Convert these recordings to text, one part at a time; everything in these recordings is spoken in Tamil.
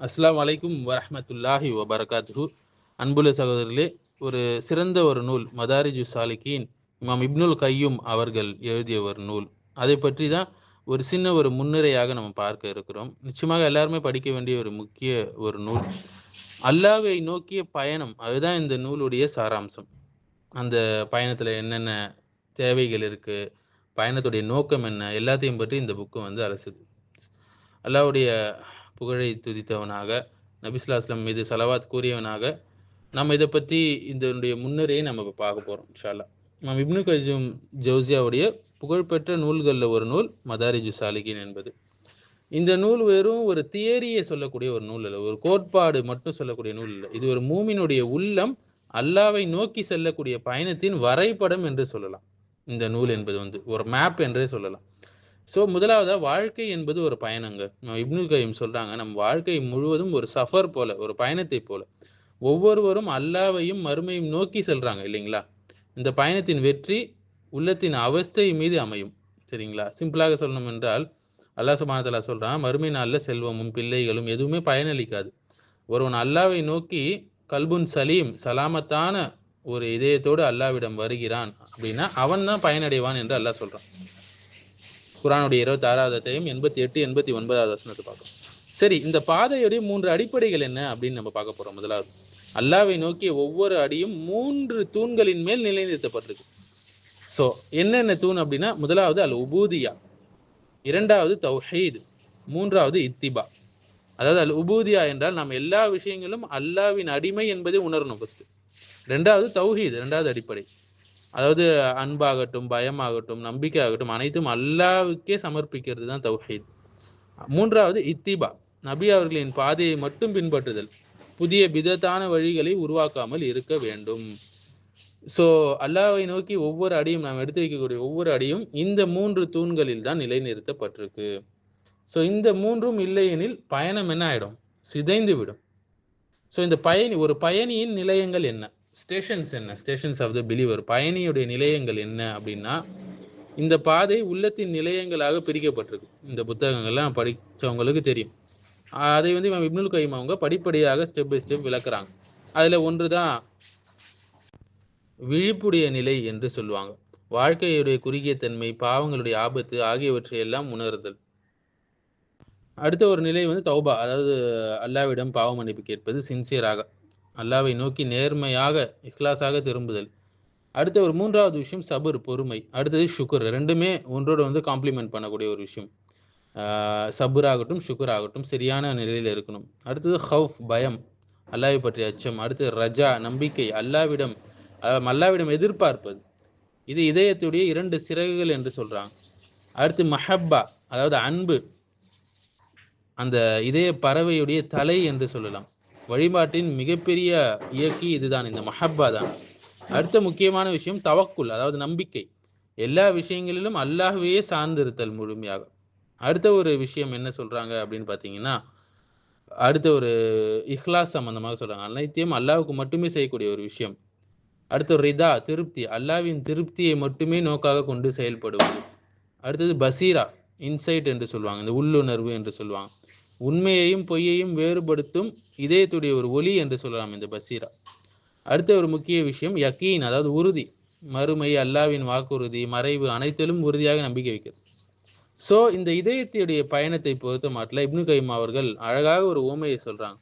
அஸ்ஸலாமு அலைக்கும் வரஹ்மத்துல்லாஹி வபரகாத்துஹு. அன்புள்ள சகோதரர்களே, ஒரு சிறந்த ஒரு நூல் மதாரிஜு சாலிகீன் இமாம் இப்னுல் கையும் அவர்கள் எழுதிய ஒரு நூல். அதை பற்றி தான் ஒரு சின்ன ஒரு முன்னுரையாக நம்ம பார்க்க இருக்கிறோம். நிச்சயமாக எல்லாருமே படிக்க வேண்டிய ஒரு முக்கிய ஒரு நூல். அல்லாஹ்வை நோக்கிய பயணம், அதுதான் இந்த நூலுடைய சாராம்சம். அந்த பயணத்துல என்னென்ன தேவைகள் இருக்கு, பயணத்துடைய நோக்கம் என்ன, எல்லாத்தையும் பற்றி இந்த புக்கு வந்து அலசுது. அல்லாஹ்வுடைய புகழை துதித்தவனாக, நபி ஸல்லல்லாஹு அலைஹி வஸல்லம் மீது ஸலவாத் கூறியவனாக, நம்ம இத பத்தி இதனுடைய முன்னுரையை நம்ம இப்ப பார்க்க போறோம் இன்ஷா அல்லாஹ். இமாம் இப்னு கய்யூம் ஜௌசியாவுடைய புகழ்பெற்ற நூல்கள்ல ஒரு நூல் மதாரிஜு சாலிகீன் என்பது. இந்த நூல் வெறும் ஒரு தியரிய சொல்லக்கூடிய ஒரு நூல் அல்ல. ஒரு கோட்பாடு மட்டும் சொல்லக்கூடிய நூல் இல்ல. இது ஒரு மூமினுடைய உள்ளம் அல்லாஹ்வை நோக்கி செல்லக்கூடிய பயணத்தின் வரைபடம் என்று சொல்லலாம். இந்த நூல் என்பது வந்து ஒரு மேப் என்றே சொல்லலாம். முதலாவதா வாழ்க்கை என்பது ஒரு பயணங்க. இப்னு கய்யிம் சொல்றாங்க, நம் வாழ்க்கை முழுவதும் ஒரு சஃபர் போல, ஒரு பயணத்தை போல. ஒவ்வொருவரும் அல்லாஹ்வையும் மறுமையும் நோக்கி செல்றாங்க இல்லைங்களா? இந்த பயணத்தின் வெற்றி உள்ளத்தின் அவஸ்தை மீது அமையும். சரிங்களா? சிம்பிளாக சொல்லணும் என்றால், அல்லாஹ் சுப்ஹானஹு வ தஆலா சொல்றான், மறுமை நாள்ல செல்வமும், பிள்ளைகளும் எதுவுமே பயனளிக்காது. ஒருவன் அல்லாஹ்வை நோக்கி கல்புன் சலீம், சலாமத்தான ஒரு இதயத்தோடு அல்லாஹ்விடம் வருகிறான் அப்படின்னா, அவன் தான் பயனடைவான் என்று அல்லாஹ் சொல்றான். குர்ஆனுடைய 26வது அத்தியாயம் 88, 89வது வசனத்தை பார்க்கிறோம். சரி, இந்த பாதையுடைய 3 அடிப்படைகள் என்ன அப்படின்னு நம்ம பார்க்க போறோம். முதலாவது, அல்லாஹ்வை நோக்கிய ஒவ்வொரு அடியும் 3 தூண்களின் மேல் நிலைநிறுத்தப்பட்டிருக்கு. என்னென்ன தூண் அப்படின்னா, முதலாவது அல் உபூதியா, இரண்டாவது தௌஹீத், மூன்றாவது இத்திபா. அதாவது அல் உபூதியா என்றால் நாம் எல்லா விஷயங்களும் அல்லாஹ்வின் அடிமை என்பதை உணரணும் ஃபர்ஸ்ட். இரண்டாவது தௌஹீத், இரண்டாவது அடிப்படை. அதாவது அன்பாகட்டும், பயமாகட்டும், நம்பிக்கை ஆகட்டும், அனைத்தும் அல்லாஹ்வுக்கே சமர்ப்பிக்கிறது தான் தௌஹீத். மூன்றாவது இத்திபா, நபி அவர்களின் பாதையை மட்டும் பின்பற்றுதல், புதிய பிதத்தான வழிகளை உருவாக்காமல் இருக்க வேண்டும். அல்லாஹ்வை நோக்கி ஒவ்வொரு அடியும், நாம் எடுத்து வைக்கக்கூடிய ஒவ்வொரு அடியும் இந்த 3 தூண்களில் தான் நிலைநிறுத்தப்பட்டிருக்கு. இந்த 3ம் இல்லையெனில் பயணம் என்ன ஆயிடும்? சிதைந்து விடும். இந்த ஒரு பயணியின் நிலையங்கள் என்ன? ஸ்டேஷன்ஸ் என்ன? ஸ்டேஷன்ஸ் ஆஃப் த பிலீவர், பயணியுடைய நிலையங்கள் என்ன அப்படின்னா, இந்த பாதை உள்ளத்தின் நிலையங்களாக பிரிக்கப்பட்டிருக்கு. இந்த புத்தகங்கள்லாம் படிச்சவங்களுக்கு தெரியும். அதை வந்து இமாம் இப்னுல் கையிம் அவங்க படிப்படியாக ஸ்டெப் பை ஸ்டெப் விளக்குறாங்க. அதுல ஒன்று தான் விழிப்புடைய நிலை என்று சொல்லுவாங்க. வாழ்க்கையுடைய குறுகிய தன்மை, பாவங்களுடைய ஆபத்து ஆகியவற்றை எல்லாம் உணர்தல். அடுத்த ஒரு நிலை வந்து தௌபா, அதாவது அல்லாஹ்விடம் பாவ மன்னிப்பு கேட்பது சின்சியராக, அல்லாஹ்வை நோக்கி நேர்மையாக இக்லாஸாக திரும்புதல். அடுத்த ஒரு 3வது விஷயம் சபுர், பொறுமை. அடுத்தது ஷுக்ர். 2மே ஒன்றோடு வந்து காம்ப்ளிமெண்ட் பண்ணக்கூடிய ஒரு விஷயம். சபுர் ஆகட்டும், ஷுக்ர் ஆகட்டும் சரியான நிலையில் இருக்கணும். அடுத்தது ஹவுஃப், பயம், அல்லாஹ்வை பற்றிய அச்சம். அடுத்தது ரஜா, நம்பிக்கை, அல்லாஹ்விடம் எதிர்பார்ப்பது. இது இதயத்துடைய 2 சிறகுகள் என்று சொல்றாங்க. அடுத்து மஹப்பா, அதாவது அன்பு, அந்த இதய பறவையுடைய தலை என்று சொல்லலாம். வழிபாட்டின் மிகப்பெரிய இயக்கி இதுதான், இந்த மஹப்பா தான். அடுத்த முக்கியமான விஷயம் தவக்குல், அதாவது நம்பிக்கை. எல்லா விஷயங்களிலும் அல்லாஹ்வையே சார்ந்திருத்தல் முழுமையாக. அடுத்த ஒரு விஷயம் என்ன சொல்றாங்க அப்படின்னு பார்த்தீங்கன்னா, அடுத்த ஒரு இஹ்லாஸ் சம்பந்தமாக சொல்றாங்க. அனைத்தையும் அல்லாஹ்வுக்கு மட்டுமே செய்யக்கூடிய ஒரு விஷயம். அடுத்து ரிதா, திருப்தி, அல்லாஹ்வின் திருப்தியை மட்டுமே நோக்காக கொண்டு செயல்படுவது. அடுத்தது பசீரா, இன்சைட் என்று சொல்லுவாங்க, இந்த உள்ளுணர்வு என்று சொல்லுவாங்க. உண்மையையும் பொய்யையும் வேறுபடுத்தும் இதயத்துடைய ஒரு ஒளி என்று சொல்லலாம் இந்த பசீரா. அடுத்த ஒரு முக்கிய விஷயம் யக்கீன், அதாவது உறுதி. மறுமை, அல்லாஹ்வின் வாக்குறுதி, மறைவு அனைத்திலும் உறுதியாக நம்பிக்கை வைக்கிறது. இந்த இதயத்துடைய பயணத்தை பொறுத்த மாட்டில் இப்னு கையிம் அவர்கள் அழகாக ஒரு உவமையை சொல்றாங்க.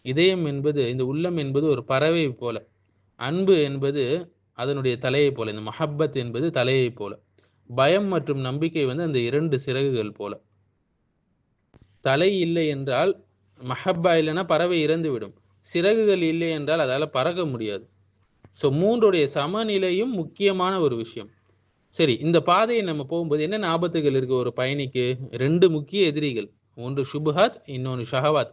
இதயம் என்பது, இந்த உள்ளம் என்பது ஒரு பறவை போல, அன்பு என்பது அதனுடைய தலையை போல, இந்த மஹப்பத் என்பது தலையை போல, பயம் மற்றும் நம்பிக்கை வந்து அந்த 2 சிறகுகள் போல. தலை இல்லை என்றால், மஹப்பா இல்லைன்னா பறவை இறந்துவிடும். சிறகுகள் இல்லை என்றால் அதால பறக்க முடியாது. மூன்றுடைய சமநிலையும் முக்கியமான ஒரு விஷயம். சரி, இந்த பாதையை நம்ம போகும்போது என்னென்ன ஆபத்துகள் இருக்கு ஒரு பயணிக்கு? 2 முக்கிய எதிரிகள். ஒன்று ஷுபுஹாத், இன்னொன்று ஷஹவாத்.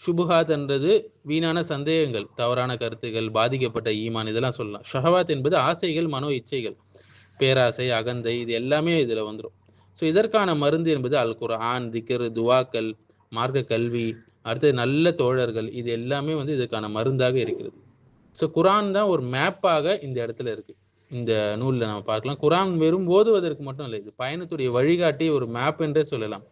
ஷுபுஹாத் என்றது வீணான சந்தேகங்கள், தவறான கருத்துகள், பாதிக்கப்பட்ட ஈமான், இதெல்லாம் சொல்லலாம். ஷஹவாத் என்பது ஆசைகள், மனோ இச்சைகள், பேராசை, அகந்தை, இது எல்லாமே இதுல வந்துரும். இதற்கான மருந்து என்பது அல் குர்ஆன், திக்ர், துவாக்கள், மார்க்க கல்வி, அடுத்தது நல்ல தோழர்கள், இது எல்லாமே வந்து இதுக்கான மருந்தாக இருக்கிறது. குர்ஆன் தான் ஒரு மேப்பாக இந்த இடத்துல இருக்கு. இந்த நூல்ல நம்ம பார்க்கலாம். குர்ஆன் வெறும் ஓதுவதற்கு மட்டும் இல்லை, இது பயணத்துடைய வழிகாட்டி, ஒரு மேப் என்றே சொல்லலாம்.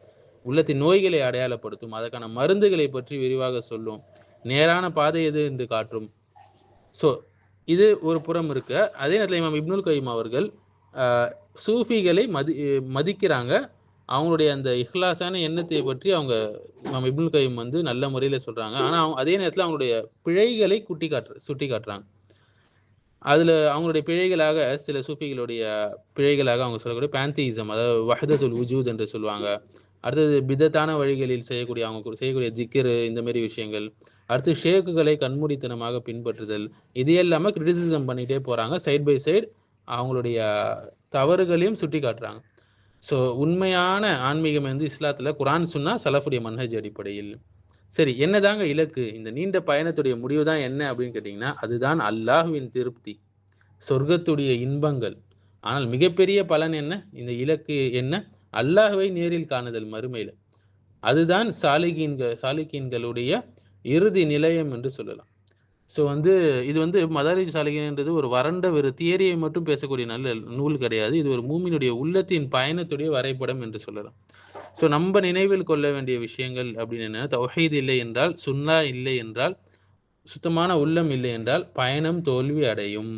உள்ளத்தின் நோய்களை அடையாளப்படுத்தும், அதற்கான மருந்துகளை பற்றி விரிவாக சொல்லும், நேரான பாதை எது என்று காட்டும். ஸோ இது ஒரு புறம் இருக்க, அதே நேரத்தில் இமாம் இப்னுல் கைம் அவர்கள் சூஃபிகளை மதிக்கிறாங்க. அவங்களுடைய அந்த இஹ்லாஸான எண்ணத்தை பற்றி அவங்க இமாம் இப்னுல் கைம் வந்து நல்ல முறையில் சொல்கிறாங்க. ஆனால் அதே நேரத்தில் அவங்களுடைய பிழைகளை சுட்டி காட்டுறாங்க. அதில் அவங்களுடைய பிழைகளாக சில சூஃபிகளுடைய பிழைகளாக அவங்க சொல்லக்கூடிய பேந்தியிசம், அதாவது வஹதத்துல் உஜூத் என்று சொல்லுவாங்க. அடுத்தது பிதத்தான வழிகளில் அவங்க செய்யக்கூடிய திக்ரு, இந்த மாதிரி விஷயங்கள். அடுத்து ஷேக்குகளை கண்மூடித்தனமாக பின்பற்றுதல், இது எல்லாமே கிரிட்டிசிசம் பண்ணிகிட்டே போகிறாங்க. சைட் பை சைடு அவங்களுடைய தவறுகளையும் சுட்டி காட்டுறாங்க. ஸோ உண்மையான ஆன்மீகம் வந்து இஸ்லாத்தில் குரான் சுன்னா சலஃபுடைய மன்ஹஜ் அடிப்படையில். சரி, என்னதாங்க இலக்கு? இந்த நீண்ட பயணத்துடைய முடிவு தான் என்ன அப்படின்னு கேட்டிங்கன்னா, அதுதான் அல்லாஹ்வின் திருப்தி, சொர்க்கத்துடைய இன்பங்கள். ஆனால் மிகப்பெரிய பலன் என்ன? இந்த இலக்கு என்ன? அல்லாஹ்வை நேரில் காணுதல் மறுமையில். அதுதான் சாலிகீன்களுடைய இறுதி நிலையம் என்று சொல்லலாம். ஸோ வந்து இது வந்து மதாரிஜ் சாலிகீன்ன்றது ஒரு வறண்ட ஒரு தியரியை மட்டும் பேசக்கூடிய நல்ல நூல் கிடையாது. இது ஒரு மூமினுடைய உள்ளத்தின் பயணத்துடைய வரைபடம் என்று சொல்லலாம். ஸோ நம்ம நினைவில் கொள்ள வேண்டிய விஷயங்கள் அப்படின்னு என்ன, தௌஹீத் இல்லை என்றால், சுன்னா இல்லை என்றால், சுத்தமான உள்ளம் இல்லை என்றால் பயணம் தோல்வி அடையும்.